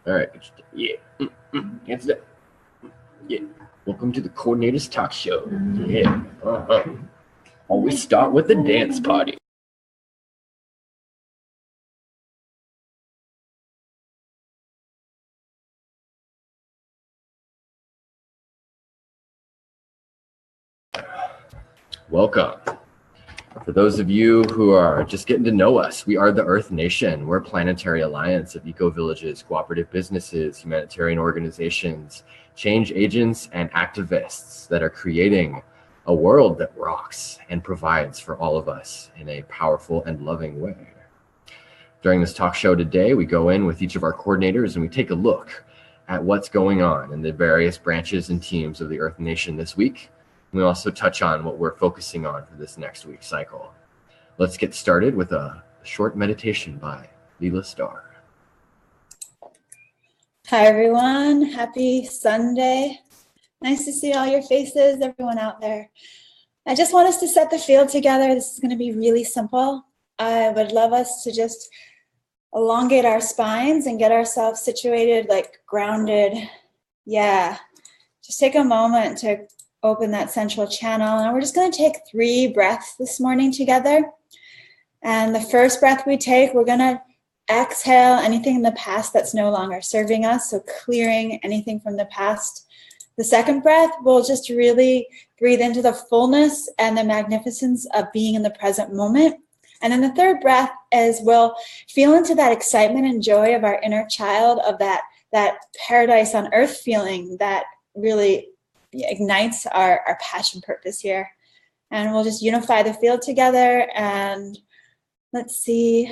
All right. Yeah. That's it. Yeah. Welcome to the Coordinators Talkshow. Yeah. Always start with the dance party. Welcome. For those of you who are just getting to know us, we are the Earth Nation. We're a planetary alliance of eco-villages, cooperative businesses, humanitarian organizations, change agents, and activists that are creating a world that rocks and provides for all of us in a powerful and loving way. During this talk show today, we go in with each of our coordinators and we take a look at what's going on in the various branches and teams of the Earth Nation this week. We also touch on what we're focusing on for this next week's cycle. Let's get started with a short meditation by Leela Starr. Hi, everyone. Happy Sunday. Nice to see all your faces, everyone out there. I just want us to set the field together. This is going to be really simple. I would love us to just elongate our spines and get ourselves situated, like grounded. Yeah. Just take a moment to open that central channel. And we're just going to take 3 breaths this morning together. And the first breath we take, we're going to exhale anything in the past that's no longer serving us. So clearing anything from the past. The second breath, we'll just really breathe into the fullness and the magnificence of being in the present moment. And then the third breath is we'll feel into that excitement and joy of our inner child, of that paradise on earth feeling that really ignites our passion purpose here. And we'll just unify the field together. And let's see,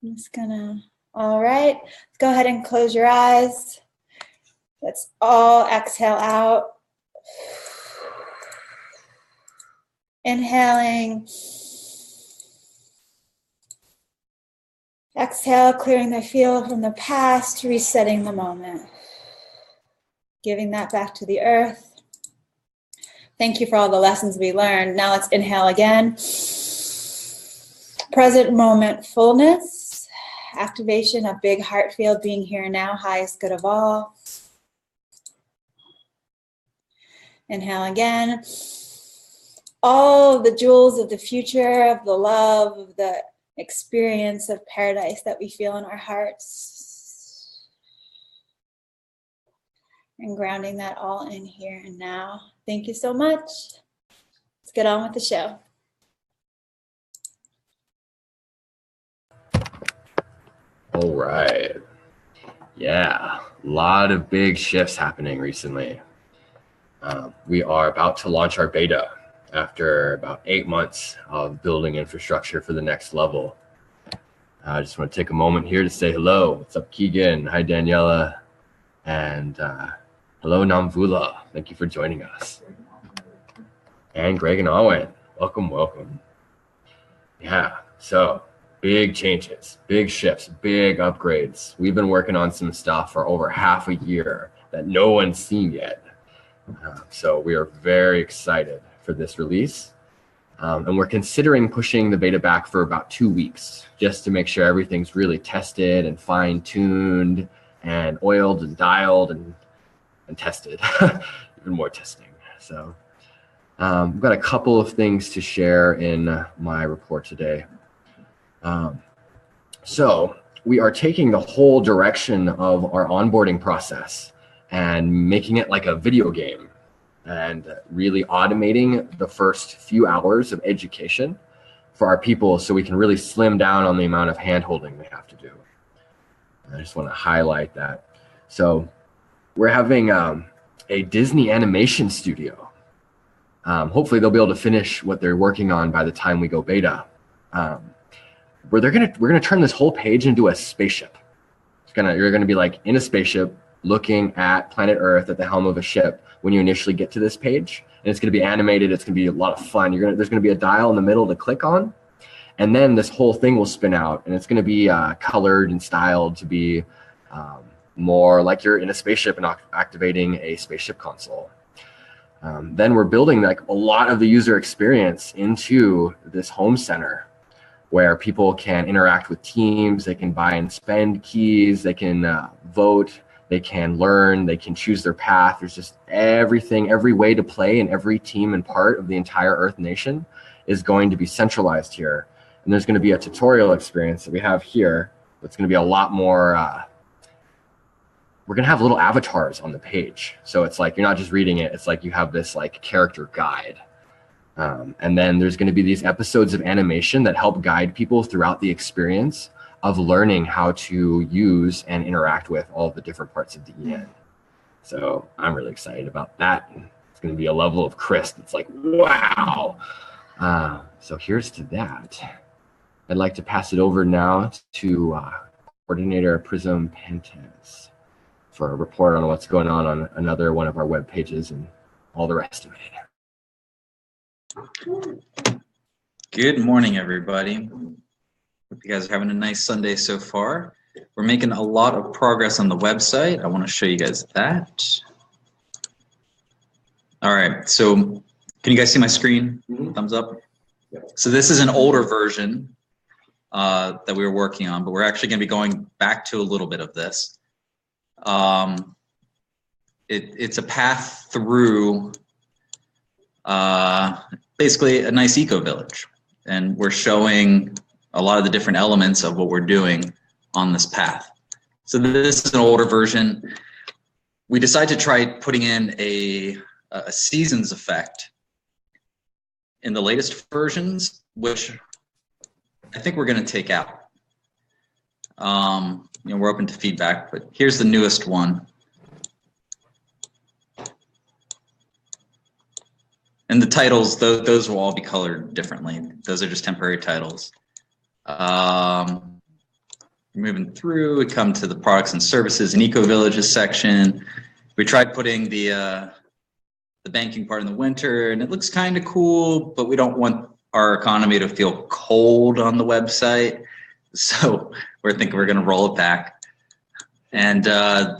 I'm just gonna, all right, let's go ahead and close your eyes. Let's all exhale out. Inhaling. Exhale, clearing the field from the past, resetting the moment. Giving that back to the earth. Thank you for all the lessons we learned. Now let's inhale again. Present moment fullness. Activation of big heart field, being here now, highest good of all. Inhale again. All the jewels of the future, of the love, of the experience of paradise that we feel in our hearts. And grounding that all in here and now. Thank you so much. Let's get on with the show. All right. Yeah, a lot of big shifts happening recently. We are about to launch our beta after about 8 months of building infrastructure for the next level. I just want to take a moment here to say hello. What's up, Keegan? Hi, Daniela. And hello, Namvula. Thank you for joining us. And Greg and Owen. Welcome. Yeah, so big changes, big shifts, big upgrades. We've been working on some stuff for over half a year that no one's seen yet. So we are very excited for this release. And we're considering pushing the beta back for about 2 weeks, just to make sure everything's really tested and fine-tuned and oiled and dialed and tested, even more testing. So I've got a couple of things to share in my report today. So we are taking the whole direction of our onboarding process and making it like a video game and really automating the first few hours of education for our people so we can really slim down on the amount of hand-holding they have to do. I just want to highlight that. So we're having a Disney animation studio. Hopefully they'll be able to finish what they're working on by the time we go beta. Where we're gonna turn this whole page into a spaceship. You're gonna be like in a spaceship looking at planet Earth at the helm of a ship when you initially get to this page, and it's gonna be animated. It's gonna be a lot of fun. There's gonna be a dial in the middle to click on, and then this whole thing will spin out, and it's gonna be colored and styled to be more like you're in a spaceship and activating a spaceship console. Then we're building like a lot of the user experience into this home center, where people can interact with teams, they can buy and spend keys, they can vote, they can learn, they can choose their path. There's just everything, every way to play, and every team and part of the entire Earth Nation is going to be centralized here. And there's going to be a tutorial experience that we have here. It's going to be a lot more, we're going to have little avatars on the page. So it's like, you're not just reading it. It's like you have this like character guide. And then there's going to be these episodes of animation that help guide people throughout the experience of learning how to use and interact with all the different parts of the EN. So I'm really excited about that. It's going to be a level of crisp. It's like, wow. So here's to that. I'd like to pass it over now to Coordinator Prism Pantes for a report on what's going on another one of our web pages and all the rest of it. Good morning, everybody. Hope you guys are having a nice Sunday so far. We're making a lot of progress on the website. I want to show you guys that. All right, so can you guys see my screen? Thumbs up. So this is an older version that we were working on, but we're actually going to be going back to a little bit of this. It's a path through basically a nice eco-village, and we're showing a lot of the different elements of what we're doing on this path. So this is an older version. We decided to try putting in a seasons effect in the latest versions, which I think we're going to take out. We're open to feedback, but here's the newest one. And the titles, those will all be colored differently. Those are just temporary titles. Moving through, we come to the products and services and eco-villages section. We tried putting the banking part in the winter, and it looks kind of cool, but we don't want our economy to feel cold on the website. So we're thinking we're gonna roll it back. And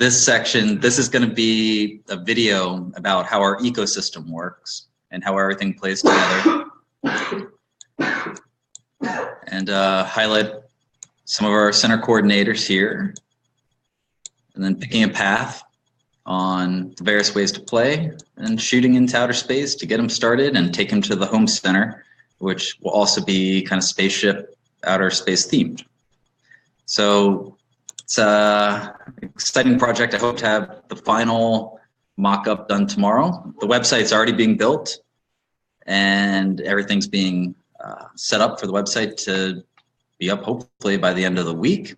this section, this is gonna be a video about how our ecosystem works and how everything plays together. And highlight some of our center coordinators here, and then picking a path on the various ways to play and shooting into outer space to get them started and take them to the home center, which will also be kind of spaceship outer space themed. So it's an exciting project. I hope to have the final mock-up done tomorrow. The website's already being built and everything's being set up for the website to be up hopefully by the end of the week.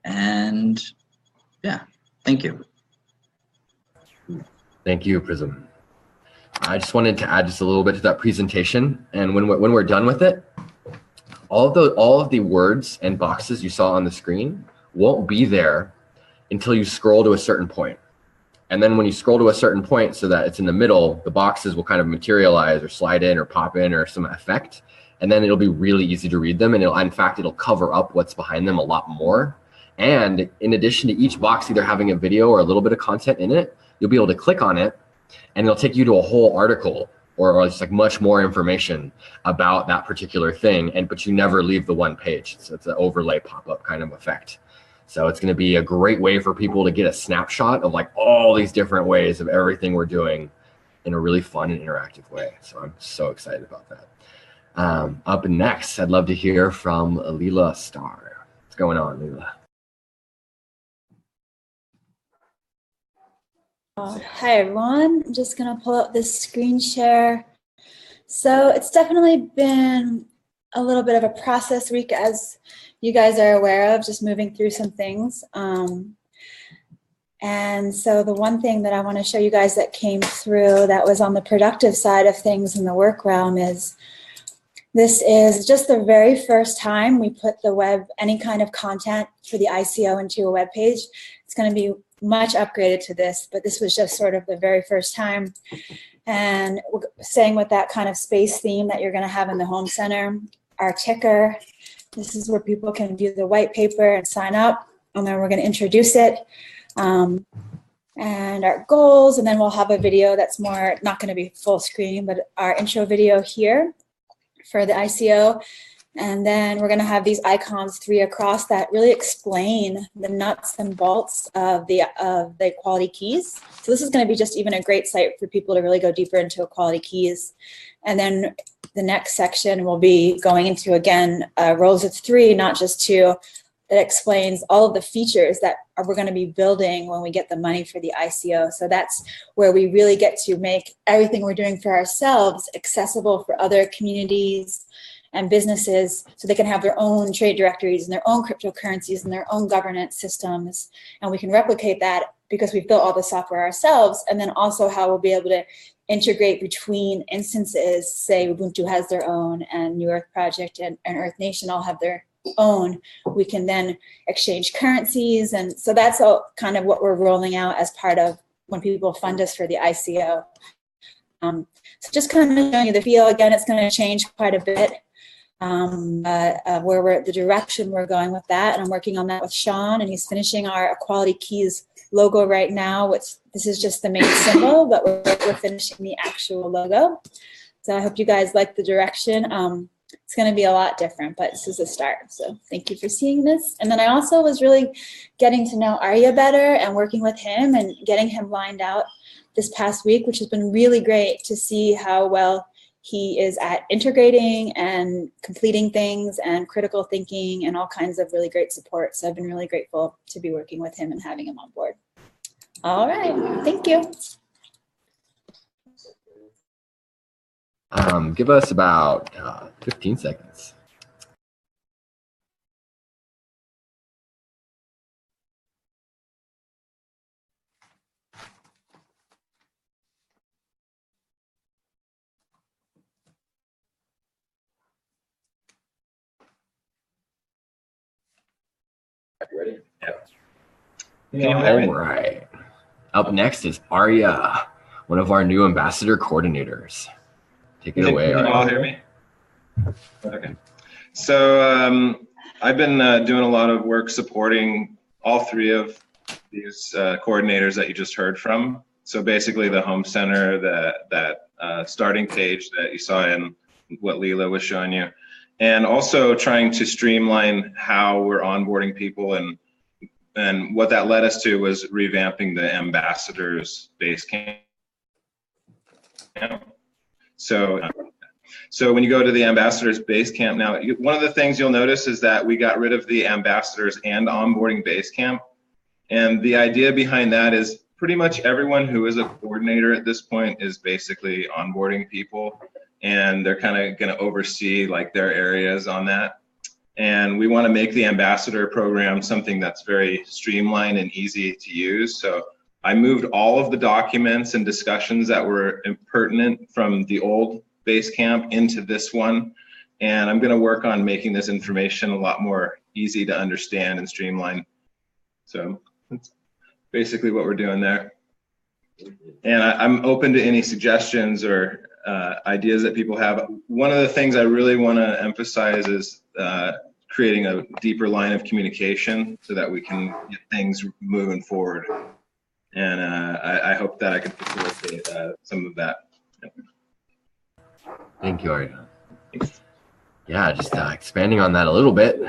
And yeah, thank you. Thank you, Prism. I just wanted to add just a little bit to that presentation. And when we're done with it, all of the words and boxes you saw on the screen won't be there until you scroll to a certain point. And then when you scroll to a certain point so that it's in the middle, the boxes will kind of materialize or slide in or pop in or some effect. And then it'll be really easy to read them. And in fact, it'll cover up what's behind them a lot more. And in addition to each box either having a video or a little bit of content in it, you'll be able to click on it and it'll take you to a whole article or just like much more information about that particular thing. But you never leave the one page. So it's an overlay pop-up kind of effect. So it's going to be a great way for people to get a snapshot of like all these different ways of everything we're doing in a really fun and interactive way. So I'm so excited about that. Up next, I'd love to hear from Leela Starr. What's going on, Leela? Hi, everyone. I'm just going to pull up this screen share. So it's definitely been a little bit of a process week, as you guys are aware of, just moving through some things. And so the one thing that I want to show you guys that came through that was on the productive side of things in the work realm is this is just the very first time we put the web, any kind of content for the ICO into a web page. It's going to be much upgraded to this, but this was just sort of the very first time. And we're staying with that kind of space theme that you're going to have in the home center. Our ticker, this is where people can view the white paper and sign up, and then we're going to introduce it. And our goals, and then we'll have a video that's not going to be full screen, but our intro video here for the ICO. And then we're going to have these icons 3 across that really explain the nuts and bolts of the equality keys. So this is going to be just even a great site for people to really go deeper into equality keys. And then the next section will be going into, again, rows of 3, not just 2, that explains all of the features that we're going to be building when we get the money for the ICO. So that's where we really get to make everything we're doing for ourselves accessible for other communities and businesses, so they can have their own trade directories and their own cryptocurrencies and their own governance systems. And we can replicate that because we've built all the software ourselves. And then also how we'll be able to integrate between instances. Say Ubuntu has their own, and New Earth Project and Earth Nation all have their own. We can then exchange currencies. And so that's all kind of what we're rolling out as part of when people fund us for the ICO. So just kind of showing you the feel. Again, it's going to change quite a bit. The direction we're going with that, and I'm working on that with Sean, and he's finishing our Equality Keys logo right now, which this is just the main symbol, but we're finishing the actual logo. So I hope you guys like the direction. It's going to be a lot different, but this is a start. So thank you for seeing this. And then I also was really getting to know Arya better and working with him and getting him lined out this past week, which has been really great to see how well he is at integrating and completing things and critical thinking and all kinds of really great support. So I've been really grateful to be working with him and having him on board. All right, thank you. Give us about 15 seconds. You ready? Yeah. All right. Up next is Arya, one of our new ambassador coordinators. Take it away, Can you all Arya. hear me? Okay. So I've been doing a lot of work supporting all 3 of these coordinators that you just heard from. So basically the home center, that starting page that you saw in what Leela was showing you, and also trying to streamline how we're onboarding people, and what that led us to was revamping the ambassadors base camp. So when you go to the ambassadors base camp now, one of the things you'll notice is that we got rid of the ambassadors and onboarding base camp. And the idea behind that is pretty much everyone who is a coordinator at this point is basically onboarding people, and they're kind of going to oversee like their areas on that. And we want to make the ambassador program something that's very streamlined and easy to use. So I moved all of the documents and discussions that were pertinent from the old base camp into this one. And I'm going to work on making this information a lot more easy to understand and streamline. So that's basically what we're doing there. And I'm open to any suggestions or ideas that people have. One of the things I really want to emphasize is creating a deeper line of communication so that we can get things moving forward. And I hope that I can facilitate some of that. Thank you, Arya. Yeah, just expanding on that a little bit.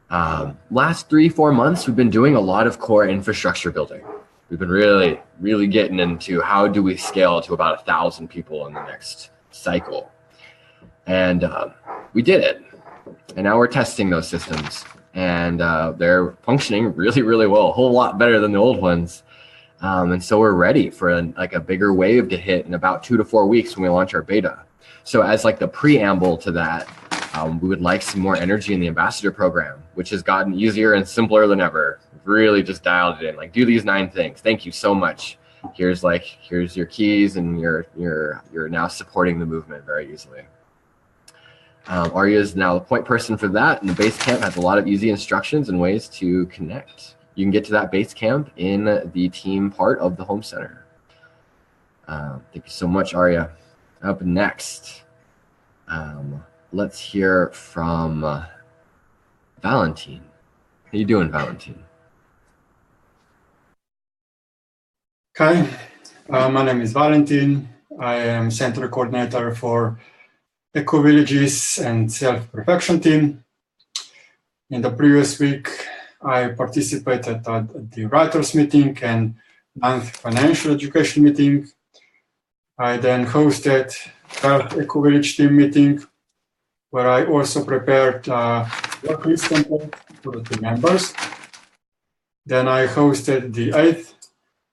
Last 3-4 months, we've been doing a lot of core infrastructure building. We've been really getting into how do we scale to about 1,000 people in the next cycle. And we did it. And now we're testing those systems. And they're functioning really well, a whole lot better than the old ones. And so we're ready for a bigger wave to hit in about 2 to 4 weeks when we launch our beta. So as like the preamble to that, we would like some more energy in the ambassador program, which has gotten easier and simpler than ever. Really just dialed it in, like do these 9 things. Thank you so much. Here's your keys, and you're now supporting the movement very easily. Arya is now the point person for that, and the base camp has a lot of easy instructions and ways to connect. You can get to that base camp in the team part of the home center. Thank you so much, Arya. Up next, let's hear from Valentine. How you doing, Valentine? Hi, my name is Valentin. I am center coordinator for Eco-Villages and Self-Perfection team. In the previous week, I participated at the writers' meeting and 9th financial education meeting. I then hosted 12th Eco-Village team meeting, where I also prepared work list template for the team members. Then I hosted the 8th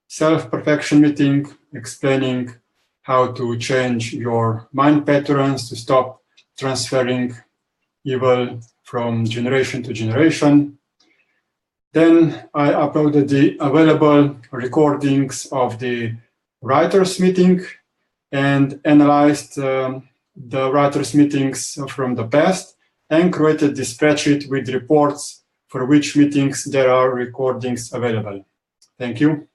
self-perfection meeting, explaining how to change your mind patterns to stop transferring evil from generation to generation. Then I uploaded the available recordings of the writers' meeting and analyzed the writers' meetings from the past and created the spreadsheet with reports for which meetings there are recordings available. Thank you.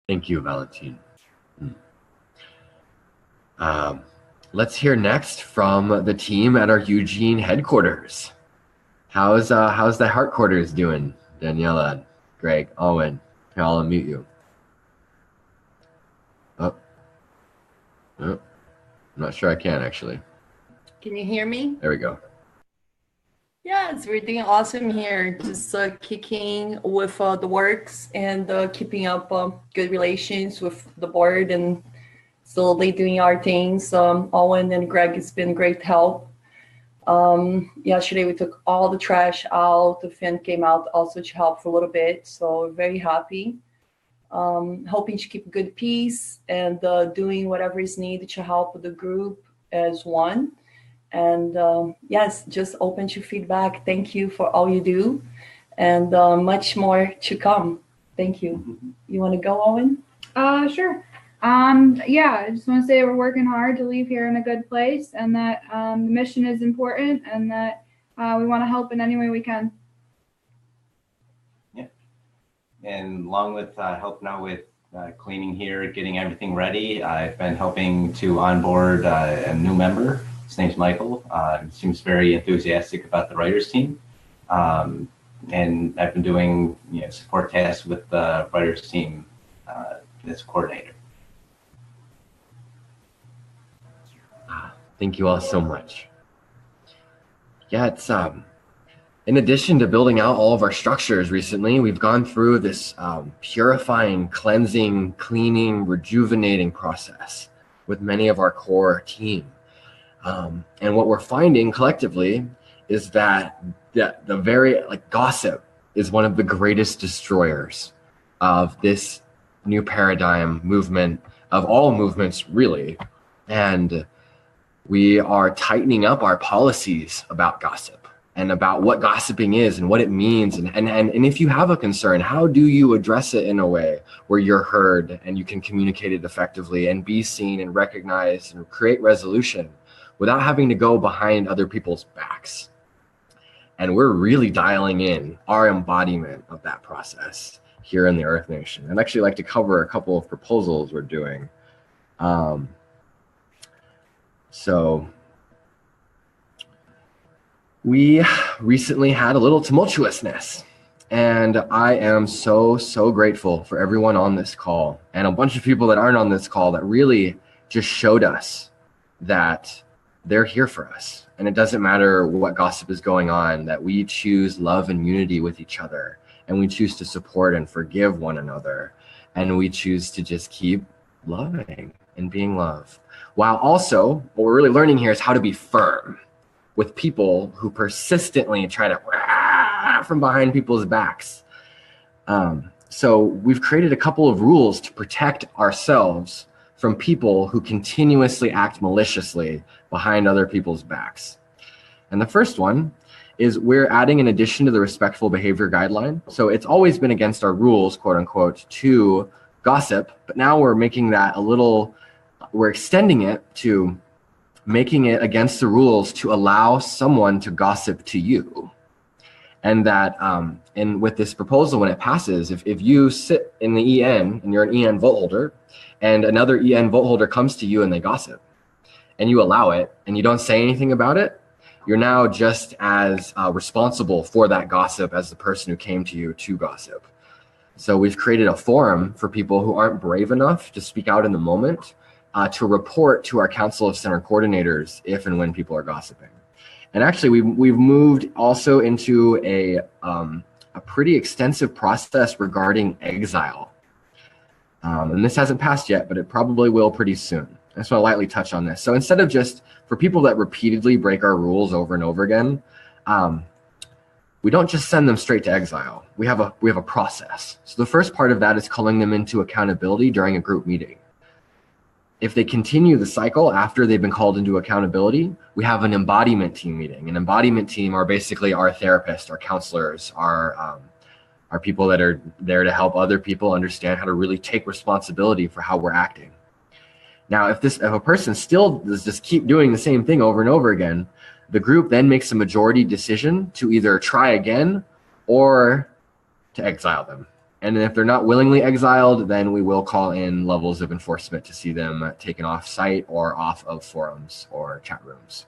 Thank you, Valentin. Let's hear next from the team at our Eugene headquarters. How's the headquarters doing? Daniela, Greg, Owen, I'll unmute you. Oh, I'm not sure I can actually. Can you hear me? There we go. Yes, we're doing awesome here. Just kicking with the works and keeping up good relations with the board and slowly doing our things. Owen and Greg has been great help. Yesterday we took all the trash out. The fan came out also to help for a little bit. So we're very happy. Hoping to keep good peace and doing whatever is needed to help the group as one. And yes, just open to feedback. Thank you for all you do, and much more to come. Thank you. You want to go, Owen? Sure. I just want to say we're working hard to leave here in a good place, and that the mission is important, and that we want to help in any way we can. Yeah, and along with helping out with cleaning here, getting everything ready, I've been helping to onboard a new member. His name's Michael. Seems very enthusiastic about the writers team, and I've been doing support tasks with the writers team as coordinator. Thank you all so much. Yeah, it's in addition to building out all of our structures recently, we've gone through this purifying, cleansing, cleaning, rejuvenating process with many of our core team. And what we're finding collectively is that the very gossip is one of the greatest destroyers of this new paradigm movement, of all movements really. And we are tightening up our policies about gossip and about what gossiping is and what it means. And if you have a concern, how do you address it in a way where you're heard and you can communicate it effectively and be seen and recognized and create resolution without having to go behind other people's backs? And we're really dialing in our embodiment of that process here in the Earth Nation. I'd actually like to cover a couple of proposals we're doing. So we recently had a little tumultuousness, and I am so grateful for everyone on this call and a bunch of people that aren't on this call that really just showed us that they're here for us. And it doesn't matter what gossip is going on, that we choose love and unity with each other, and we choose to support and forgive one another, and we choose to just keep loving and being love. While also, what we're really learning here is how to be firm with people who persistently try to from behind people's backs. So we've created a couple of rules to protect ourselves from people who continuously act maliciously behind other people's backs. And the first one is we're adding an addition to the respectful behavior guideline. So it's always been against our rules, quote unquote, to gossip, but now we're making that we're extending it to making it against the rules to allow someone to gossip to you. And that, and with this proposal, when it passes, if you sit in the EN and you're an EN vote holder and another EN vote holder comes to you and they gossip and you allow it and you don't say anything about it, you're now just as responsible for that gossip as the person who came to you to gossip. So we've created a forum for people who aren't brave enough to speak out in the moment to report to our Council of Center Coordinators if and when people are gossiping. And actually, we've moved also into a pretty extensive process regarding exile. And this hasn't passed yet, but it probably will pretty soon. I just want to lightly touch on this. So instead of just, for people that repeatedly break our rules over and over again, we don't just send them straight to exile. We have a process. So the first part of that is calling them into accountability during a group meeting. If they continue the cycle after they've been called into accountability, we have an embodiment team meeting. An embodiment team are basically our therapists, our counselors, our people that are there to help other people understand how to really take responsibility for how we're acting. Now, if a person still does just keep doing the same thing over and over again, the group then makes a majority decision to either try again or to exile them. And if they're not willingly exiled, then we will call in levels of enforcement to see them taken off site or off of forums or chat rooms.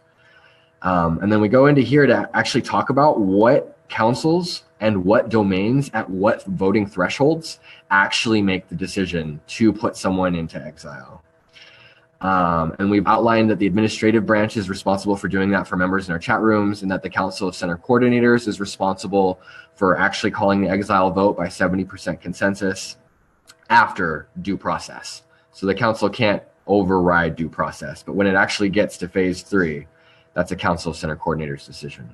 And then we go into here to actually talk about what councils and what domains at what voting thresholds actually make the decision to put someone into exile. And we've outlined that the administrative branch is responsible for doing that for members in our chat rooms, and that the Council of Center Coordinators is responsible for actually calling the exile vote by 70% consensus after due process. So the council can't override due process, but when it actually gets to phase 3, that's a Council of Center Coordinators decision.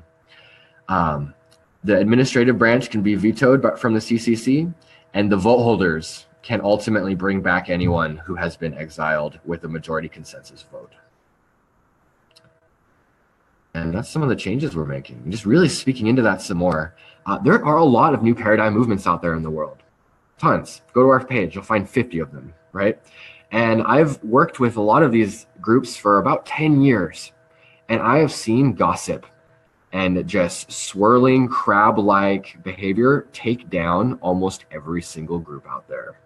The administrative branch can be vetoed from the CCC, and the vote holders can ultimately bring back anyone who has been exiled with a majority consensus vote. And that's some of the changes we're making. Just really speaking into that some more. There are a lot of new paradigm movements out there in the world. Tons. Go to our page, you'll find 50 of them, right? And I've worked with a lot of these groups for about 10 years. And I have seen gossip and just swirling crab-like behavior take down almost every single group out there.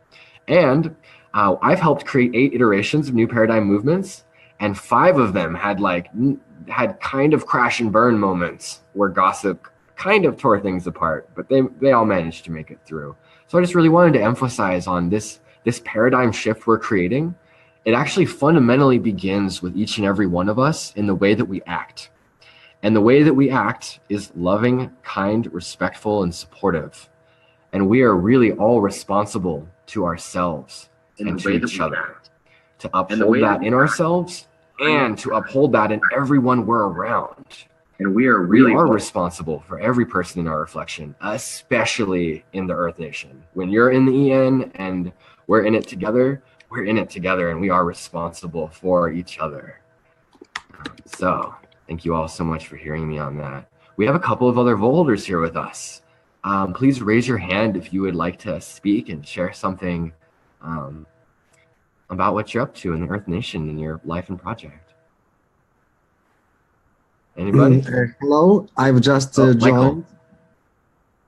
And I've helped create 8 iterations of new paradigm movements, and 5 of them had kind of crash and burn moments where gossip kind of tore things apart, but they all managed to make it through. So I just really wanted to emphasize on this paradigm shift we're creating. It actually fundamentally begins with each and every one of us in the way that we act. And the way that we act is loving, kind, respectful, and supportive. And we are really all responsible to ourselves and to each other to uphold that in ourselves and to uphold that in everyone we're around. And we are responsible for every person in our reflection, especially in the Earth Nation. When you're in the EN and we're in it together, and we are responsible for each other. So thank you all so much for hearing me on that. We have a couple of other vote holders here with us. Please raise your hand if you would like to speak and share something about what you're up to in the Earth Nation in your life and project. Anybody? Hello, I've just joined.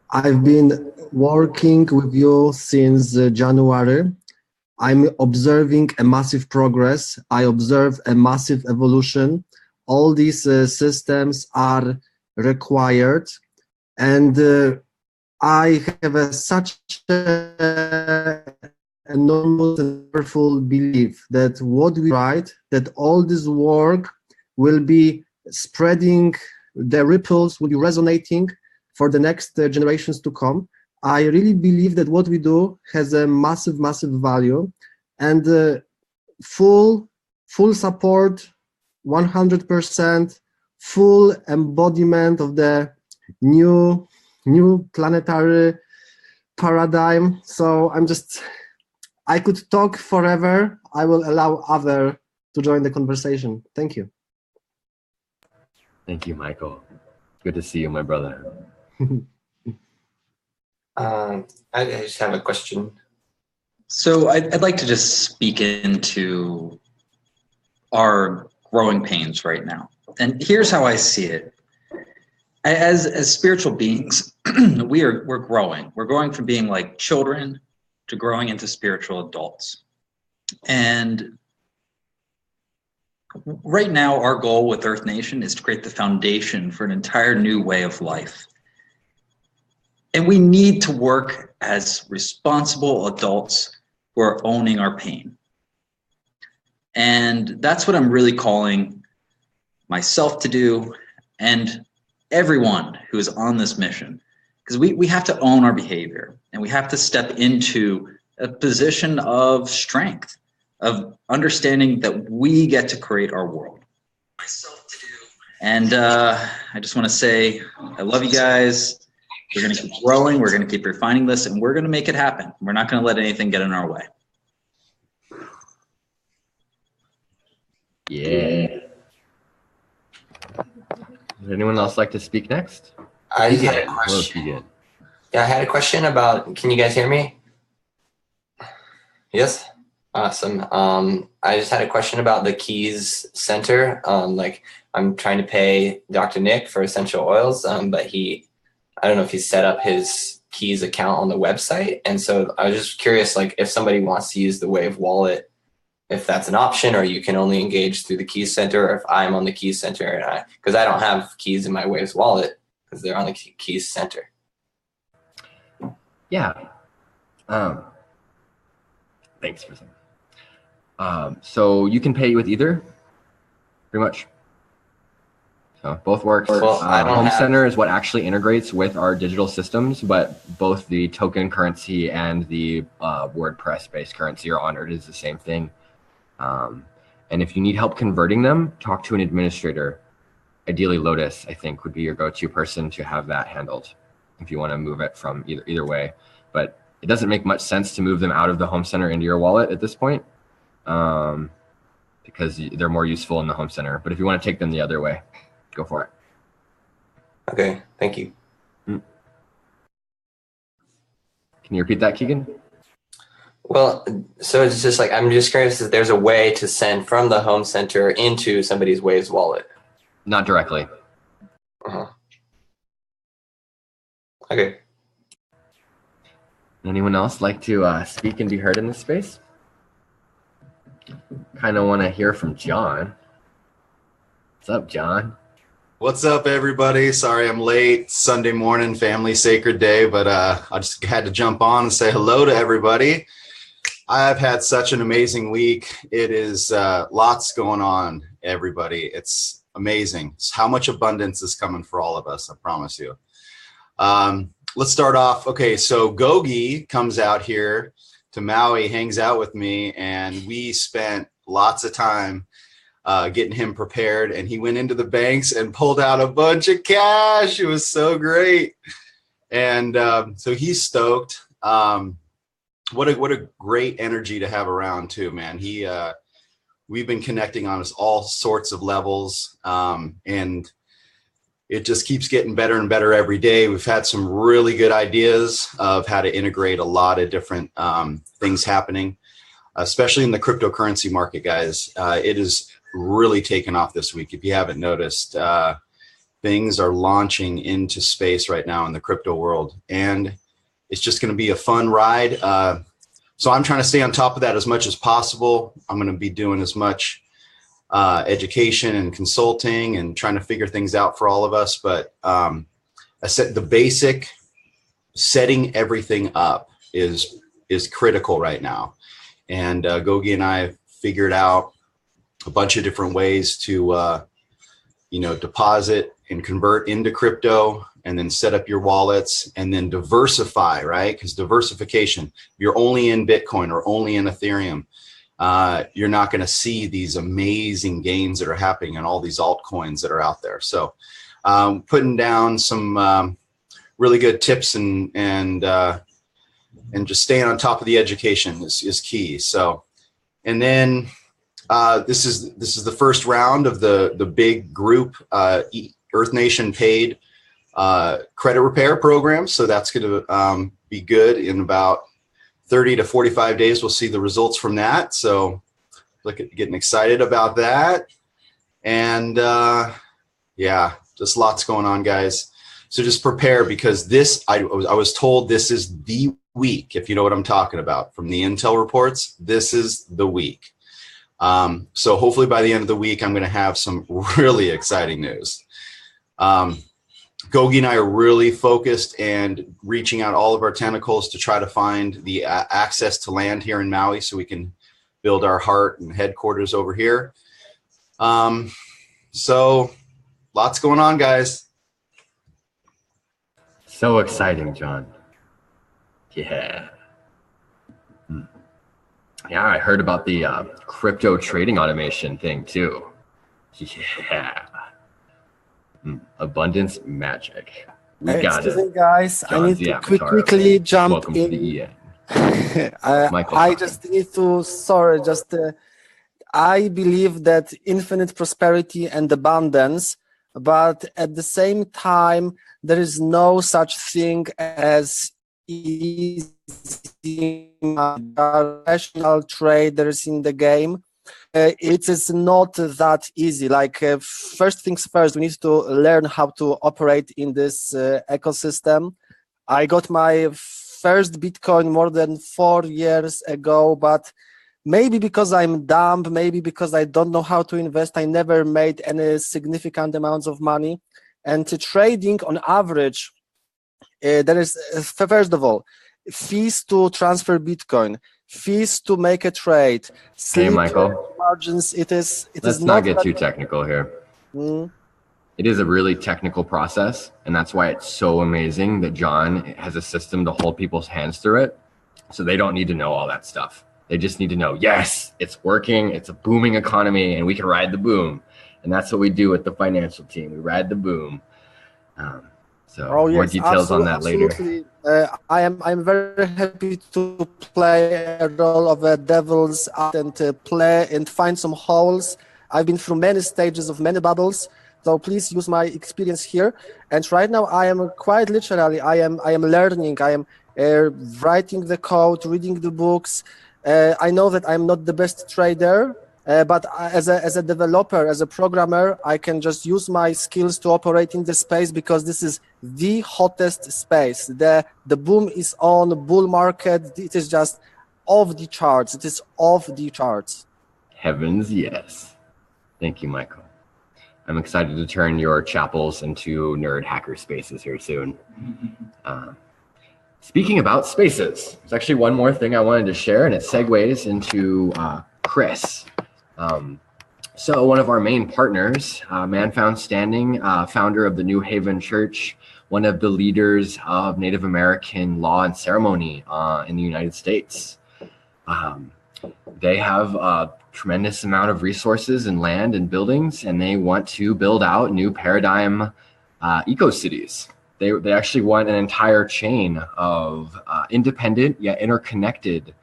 I've been working with you since January. I'm observing a massive progress. I observe a massive evolution. All these systems are required, and I have such enormous and powerful belief that what we write, that all this work will be spreading, the ripples will be resonating for the next generations to come. I really believe that what we do has a massive, massive value, and full support, 100%, full embodiment of the new planetary paradigm. So I could talk forever. I will allow others to join the conversation. Thank you. Thank you, Michael. Good to see you, my brother. I just have a question. So I'd like to just speak into our growing pains right now. And here's how I see it. As spiritual beings, we're growing. We're going from being like children to growing into spiritual adults. And right now, our goal with Earth Nation is to create the foundation for an entire new way of life. And we need to work as responsible adults who are owning our pain. And that's what I'm really calling myself to do, and everyone who is on this mission, because we have to own our behavior, and we have to step into a position of strength, of understanding that we get to create our world. And I just want to say, I love you guys. We're going to keep growing. We're going to keep refining this, and we're going to make it happen. We're not going to let anything get in our way. Yeah. Would anyone else like to speak next? I just had a Hello, question. Keegan. Yeah, I had a question about, can you guys hear me? Yes? Awesome. I just had a question about the Keys Center. Like, I'm trying to pay Dr. Nick for essential oils, but I don't know if he's set up his Keys account on the website. And so I was just curious, like, if somebody wants to use the Wave wallet, if that's an option, or you can only engage through the Keys Center, or if I'm on the Keys Center, because I don't have keys in my Waves wallet because they're on the Keys Center. Yeah. Thanks for saying. So you can pay with either, pretty much. So both works. Well, I don't Home have- Center is what actually integrates with our digital systems, but both the token currency and the WordPress-based currency are honored as the same thing. And if you need help converting them, talk to an administrator. Ideally, Lotus, I think, would be your go-to person to have that handled if you want to move it from either way. But it doesn't make much sense to move them out of the Home Center into your wallet at this point, because they're more useful in the Home Center. But if you want to take them the other way, go for it. Okay, thank you. Can you repeat that, Keegan? Well, so it's just like, I'm just curious if there's a way to send from the Home Center into somebody's Waves wallet. Not directly. Uh-huh. Okay. Anyone else like to speak and be heard in this space? Kind of want to hear from John. What's up, John? What's up, everybody? Sorry I'm late. Sunday morning, family sacred day, but I just had to jump on and say hello to everybody. I've had such an amazing week. It is lots going on, everybody. It's amazing. It's how much abundance is coming for all of us, I promise you. Let's start off. Okay, so Gogi comes out here to Maui, hangs out with me, and we spent lots of time getting him prepared, and he went into the banks and pulled out a bunch of cash. It was so great. And so he's stoked. What a great energy to have around too, man. We've been connecting on all sorts of levels, and it just keeps getting better and better every day. We've had some really good ideas of how to integrate a lot of different things happening, especially in the cryptocurrency market, guys. It is really taken off this week. If you haven't noticed, things are launching into space right now in the crypto world, and it's just going to be a fun ride. So I'm trying to stay on top of that as much as possible. I'm going to be doing as much education and consulting and trying to figure things out for all of us. But I said the basic setting everything up is critical right now. And Gogi and I figured out a bunch of different ways to deposit and convert into crypto, and then set up your wallets, and then diversify, right? Because diversification, if you're only in Bitcoin or only in Ethereum, you're not going to see these amazing gains that are happening in all these altcoins that are out there. So putting down some really good tips and just staying on top of the education is key. So, and then this is the first round of the big group Earth Nation paid credit repair program. So that's going to be good. In about 30 to 45 days, we'll see the results from that. So getting excited about that. And yeah, just lots going on, guys. So just prepare, because I was told this is the week, if you know what I'm talking about, from the Intel reports. This is the week. So hopefully by the end of the week, I'm going to have some really exciting news. Gogi and I are really focused and reaching out all of our tentacles to try to find the access to land here in Maui, so we can build our heart and headquarters over here. So lots going on, guys. So exciting, John. Yeah. Yeah, I heard about the crypto trading automation thing too. Yeah. Abundance magic. We got Excuse it. me, guys. I John's need the to avatar. quickly jump Welcome to in. the EN. Michael's I talking. just need to, sorry, just I believe that infinite prosperity and abundance, but at the same time, there is no such thing as easy rational traders in the game. It is not that easy. Like first things first, we need to learn how to operate in this ecosystem. I got my first Bitcoin more than 4 years ago, but maybe because I'm dumb, maybe because I don't know how to invest, I never made any significant amounts of money. And trading on average, there is, first of all, fees to transfer Bitcoin, fees to make a trade, Hey, Michael. margins. Let's not get too technical here. Mm. It is a really technical process, and that's why it's so amazing that John has a system to hold people's hands through it. So they don't need to know all that stuff. They just need to know, yes, it's working, it's a booming economy, and we can ride the boom. And that's what we do with the financial team. We ride the boom. More details on that later. Absolutely. I'm very happy to play a role of a devil's advocate and play and find some holes. I've been through many stages of many bubbles, so please use my experience here. And right now, I am quite literally, I am learning. I am writing the code, reading the books. I know that I'm not the best trader, but as a developer, as a programmer, I can just use my skills to operate in the space because this is the hottest space. The boom is on, bull market. It is just off the charts. It is off the charts. Heavens, yes. Thank you, Michael. I'm excited to turn your chapels into nerd hacker spaces here soon. Speaking about spaces, there's actually one more thing I wanted to share, and it segues into Chris. So one of our main partners, Man Found Standing, founder of the New Haven Church, one of the leaders of Native American law and ceremony in the United States. They have a tremendous amount of resources and land and buildings, and they want to build out new paradigm eco-cities. They actually want an entire chain of independent yet interconnected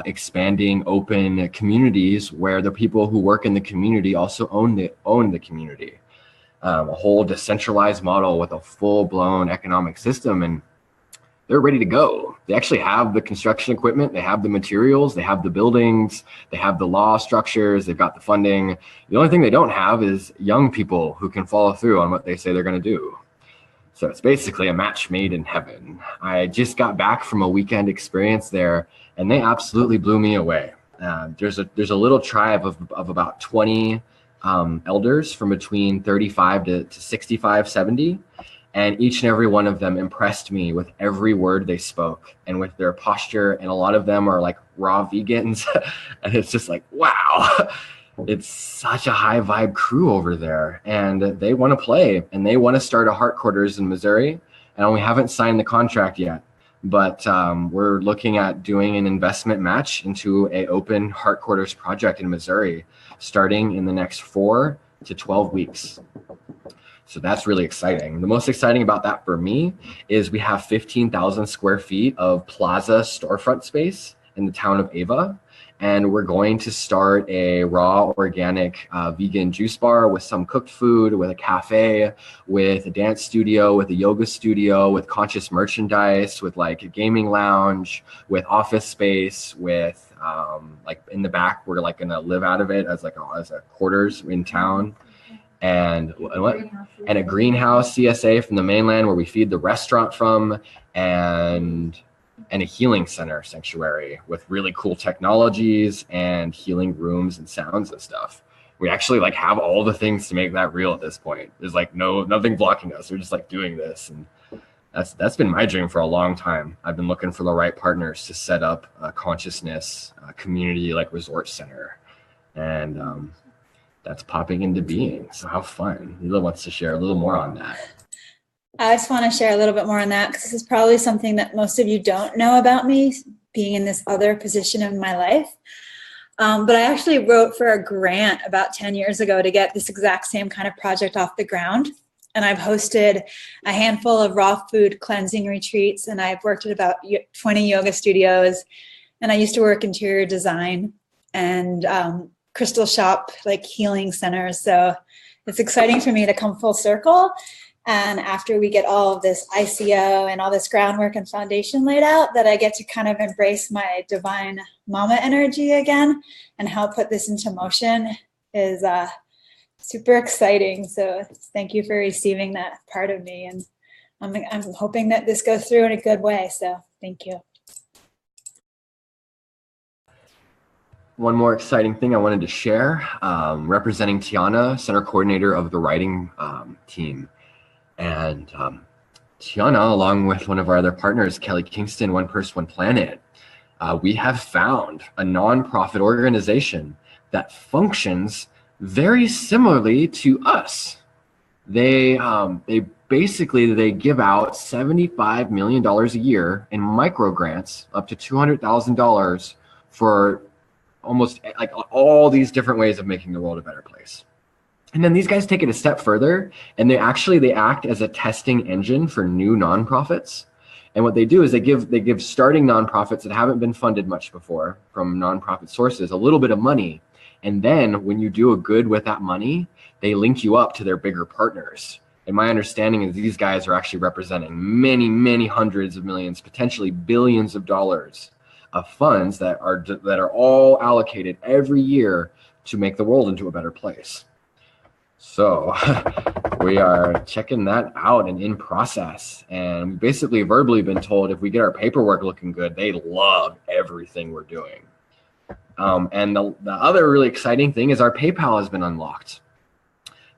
expanding open communities where the people who work in the community also own the community. A whole decentralized model with a full-blown economic system, and they're ready to go. They actually have the construction equipment, they have the materials, they have the buildings, they have the law structures, they've got the funding. The only thing they don't have is young people who can follow through on what they say they're going to do. So it's basically a match made in heaven. I just got back from a weekend experience there, and they absolutely blew me away. There's a little tribe of about 20 elders from between 35 to 65, 70. And each and every one of them impressed me with every word they spoke and with their posture. And a lot of them are like raw vegans. And it's just like, wow, it's such a high vibe crew over there. And they want to play and they want to start a heart quarters in Missouri. And we haven't signed the contract yet. But we're looking at doing an investment match into an open heart quarters project in Missouri, starting in the next 4 to 12 weeks. So that's really exciting. The most exciting about that for me is we have 15,000 square feet of plaza storefront space in the town of Ava. And we're going to start a raw, organic, vegan juice bar with some cooked food, with a cafe, with a dance studio, with a yoga studio, with conscious merchandise, with like a gaming lounge, with office space, with like in the back, we're like gonna live out of it as a quarters in town. And a greenhouse CSA from the mainland where we feed the restaurant from, and a healing center sanctuary with really cool technologies and healing rooms and sounds and stuff. We actually like have all the things to make that real at this point. There's like nothing blocking us. We're just like doing this, and that's been my dream for a long time. I've been looking for the right partners to set up a consciousness community like resort center, and that's popping into being. So how fun. Lila wants to share a little more on that. I just want to share a little bit more on that because this is probably something that most of you don't know about me, being in this other position in my life. But I actually wrote for a grant about 10 years ago to get this exact same kind of project off the ground. And I've hosted a handful of raw food cleansing retreats, and I've worked at about 20 yoga studios. And I used to work interior design and crystal shop, like healing centers. So it's exciting for me to come full circle. And after we get all of this ICO and all this groundwork and foundation laid out, that I get to kind of embrace my divine mama energy again and help put this into motion is super exciting. So thank you for receiving that part of me. And I'm hoping that this goes through in a good way. So thank you. One more exciting thing I wanted to share, representing Tiana, center coordinator of the writing team. And Tiana, along with one of our other partners, Kelly Kingston, One Purse, One Planet, we have found a nonprofit organization that functions very similarly to us. They basically give out $75 million a year in micro grants, up to $200,000 for almost like all these different ways of making the world a better place. And then these guys take it a step further, and they act as a testing engine for new nonprofits. And what they do is they give starting nonprofits that haven't been funded much before from nonprofit sources a little bit of money. And then when you do a good with that money, they link you up to their bigger partners. And my understanding is these guys are actually representing many, many hundreds of millions, potentially billions of dollars of funds that are all allocated every year to make the world into a better place. So we are checking that out and in process. And we basically verbally been told if we get our paperwork looking good, they love everything we're doing. And the other really exciting thing is our PayPal has been unlocked.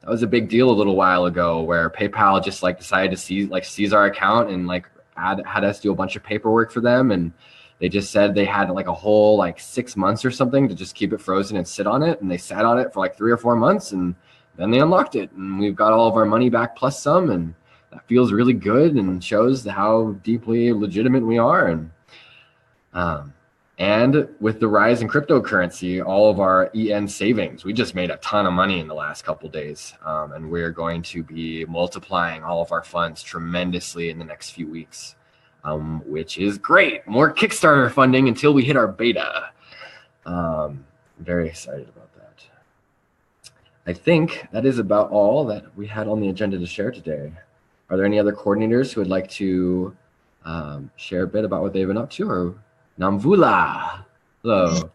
That was a big deal a little while ago where PayPal just decided to seize our account and had us do a bunch of paperwork for them. And they just said they had a whole 6 months or something to just keep it frozen and sit on it. And they sat on it for 3 or 4 months, and then they unlocked it, and we've got all of our money back plus some, and that feels really good and shows how deeply legitimate we are. And with the rise in cryptocurrency, all of our EN savings, we just made a ton of money in the last couple of days, and we're going to be multiplying all of our funds tremendously in the next few weeks, which is great. More Kickstarter funding until we hit our beta. Very excited about that. I think that is about all that we had on the agenda to share today. Are there any other coordinators who would like to share a bit about what they've been up to? Or Namvula, hello.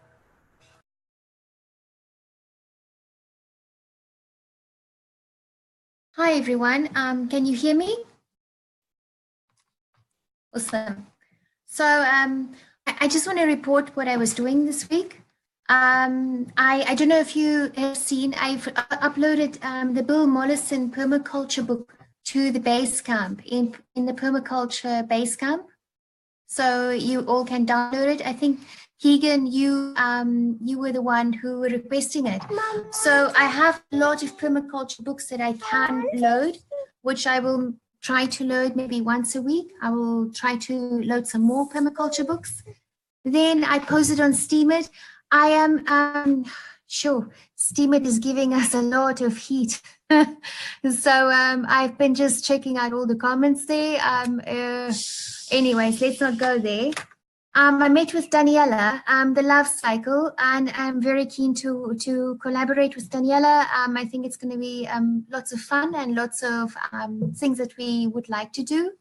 Hi, everyone. Can you hear me? Awesome. So I just want to report what I was doing this week. I don't know if you have seen, I've uploaded the Bill Mollison permaculture book to the base camp in the permaculture base camp. So you all can download it. I think Keegan, you were the one who were requesting it. So I have a lot of permaculture books that I can load, which I will try to load maybe once a week. I will try to load some more permaculture books. Then I post it on Steemit. I am sure Steemit is giving us a lot of heat. So I've been just checking out all the comments there. Anyways, let's not go there. I met with Daniela, the Love Cycle, and I'm very keen to collaborate with Daniela. I think it's going to be lots of fun and lots of things that we would like to do.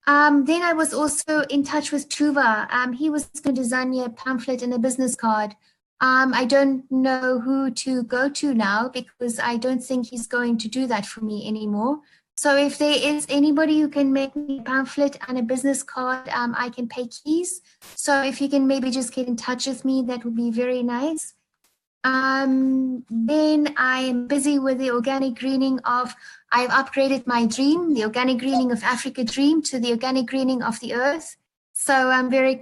Then I was also in touch with Tuva. He was going to design me a pamphlet and a business card. I don't know who to go to now because I don't think he's going to do that for me anymore. So if there is anybody who can make me a pamphlet and a business card, I can pay keys. So if you can maybe just get in touch with me, that would be very nice. Then I'm busy with the organic greening of, I've upgraded my dream, the organic greening of Africa dream to the organic greening of the earth. So I'm very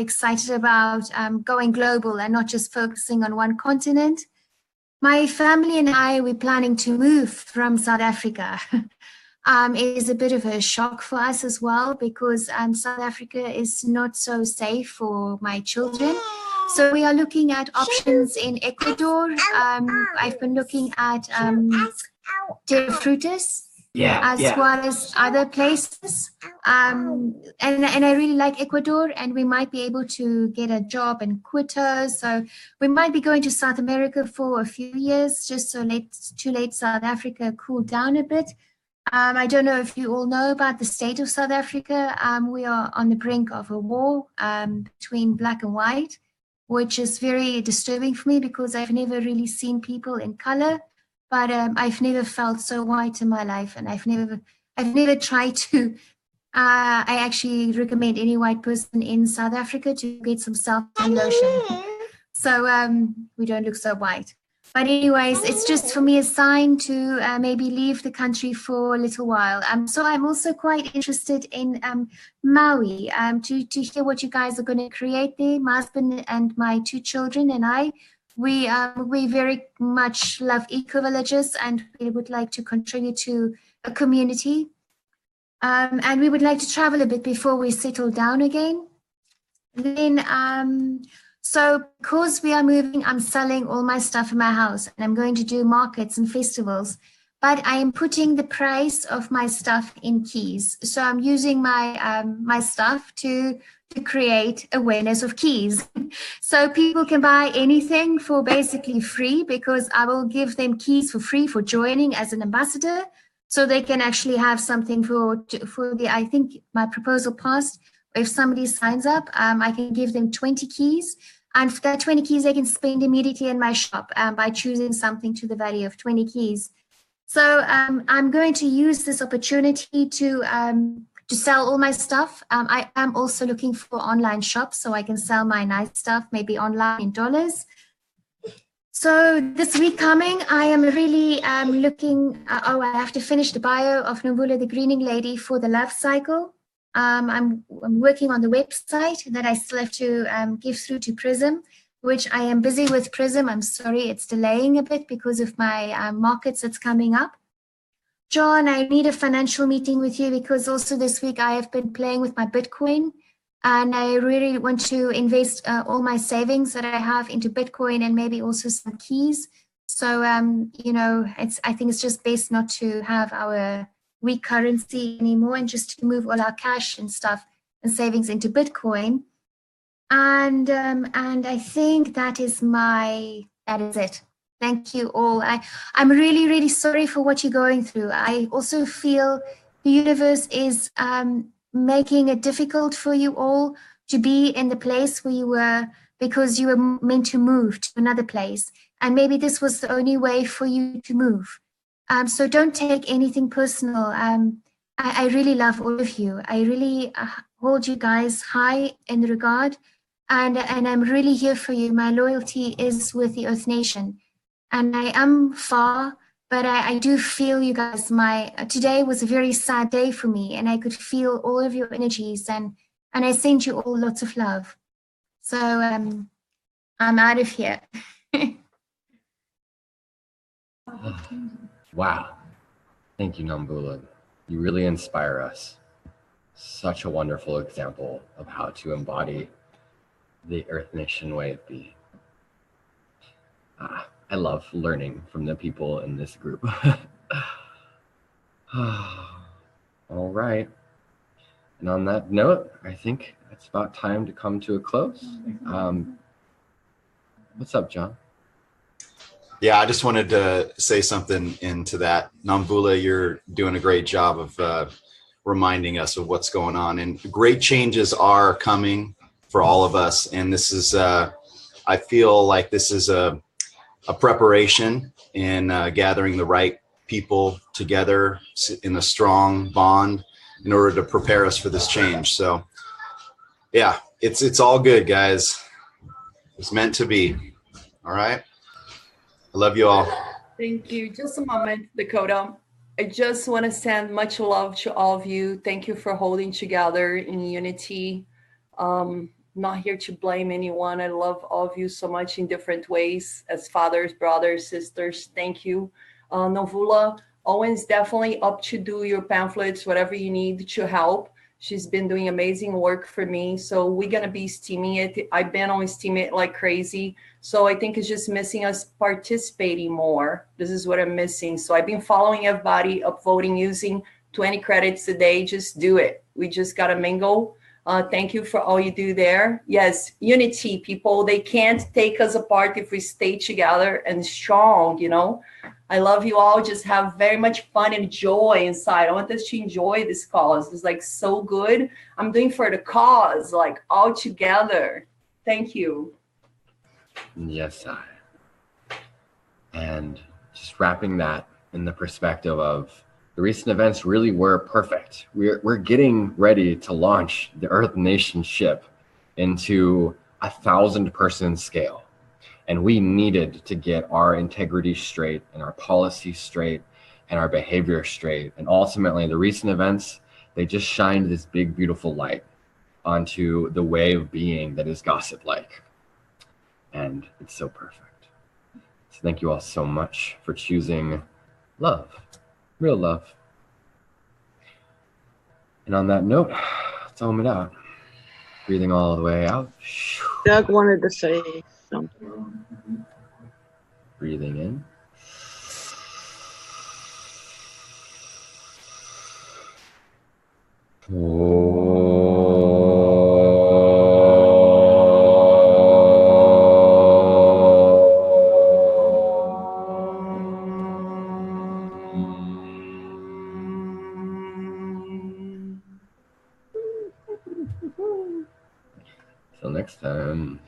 excited about going global and not just focusing on one continent. My family and I, we're planning to move from South Africa. It is a bit of a shock for us as well, because South Africa is not so safe for my children. So we are looking at options in Ecuador. I've been looking at Terra Frutas, as well as other places. And I really like Ecuador, and we might be able to get a job in Quito. So we might be going to South America for a few years, just to let South Africa cool down a bit. I don't know if you all know about the state of South Africa. We are on the brink of a war between black and white, which is very disturbing for me, because I've never really seen people in color, but I've never felt so white in my life, and I've never tried to. I actually recommend any white person in South Africa to get some self-tan lotion, so we don't look so white. But anyways, it's just for me a sign to maybe leave the country for a little while. So I'm also quite interested in Maui, to hear what you guys are going to create there. My husband and my 2 children and I, we very much love eco-villages, and we would like to contribute to a community. And we would like to travel a bit before we settle down again. Then, so because we are moving, I'm selling all my stuff in my house, and I'm going to do markets and festivals, but I am putting the price of my stuff in keys. So I'm using my my stuff to create awareness of keys. So people can buy anything for basically free, because I will give them keys for free for joining as an ambassador. So they can actually have something for the, I think my proposal passed. If somebody signs up, I can give them 20 keys. And for that 20 keys, they can spend immediately in my shop by choosing something to the value of 20 keys. So I'm going to use this opportunity to sell all my stuff. I am also looking for online shops so I can sell my nice stuff, maybe online in dollars. So this week coming, I am really looking, I have to finish the bio of Nombula, the greening lady, for the love cycle. I'm working on the website that I still have to give through to Prism, which I am busy with Prism. I'm sorry, it's delaying a bit because of my markets that's coming up. John, I need a financial meeting with you, because also this week I have been playing with my Bitcoin, and I really want to invest all my savings that I have into Bitcoin, and maybe also some keys. So, you know, I think it's just best not to have our weak currency anymore, and just to move all our cash and stuff and savings into Bitcoin. And I think that is it. Thank you all. I'm really, really sorry for what you're going through. I also feel the universe is making it difficult for you all to be in the place where you were, because you were meant to move to another place. And maybe this was the only way for you to move. So don't take anything personal. I really love all of you. I really hold you guys high in regard, and I'm really here for you. My loyalty is with the Earth Nation, and I am far, but I do feel you guys. Today was a very sad day for me, and I could feel all of your energies, and I send you all lots of love. So I'm out of here. Wow. Thank you, Nombula. You really inspire us. Such a wonderful example of how to embody the Earth Nation way of being. I love learning from the people in this group. All right. And on that note, I think it's about time to come to a close. What's up, John? Yeah, I just wanted to say something into that. Nombula, you're doing a great job of reminding us of what's going on. And great changes are coming for all of us. And this is, I feel like this is a preparation in gathering the right people together in a strong bond in order to prepare us for this change. So yeah, it's all good, guys. It's meant to be. All right. I love you all. Thank you. Just a moment, Dakota. I just want to send much love to all of you. Thank you for holding together in unity. Not here to blame anyone. I love all of you so much in different ways as fathers, brothers, sisters. Thank you. Novula, always definitely up to do your pamphlets, whatever you need to help. She's been doing amazing work for me. So we're going to be steaming it. I've been on steam it like crazy. So I think it's just missing us participating more. This is what I'm missing. So I've been following everybody, upvoting, using 20 credits a day. Just do it. We just got to mingle. Thank you for all you do there. Yes, unity, people. They can't take us apart if we stay together and strong, you know. I love you all. Just have very much fun and joy inside. I want us to enjoy this cause. It's like so good. I'm doing for the cause, like all together. Thank you. Yes, I. And just wrapping that in the perspective of the recent events really were perfect. We're getting ready to launch the Earth Nation ship into 1,000-person scale. And we needed to get our integrity straight and our policy straight and our behavior straight. And ultimately, the recent events, they just shined this big, beautiful light onto the way of being that is gossip-like. And it's so perfect. So thank you all so much for choosing love, real love. And on that note, thumb it out. Breathing all the way out. Doug wanted to say something. Breathing in. Till next time.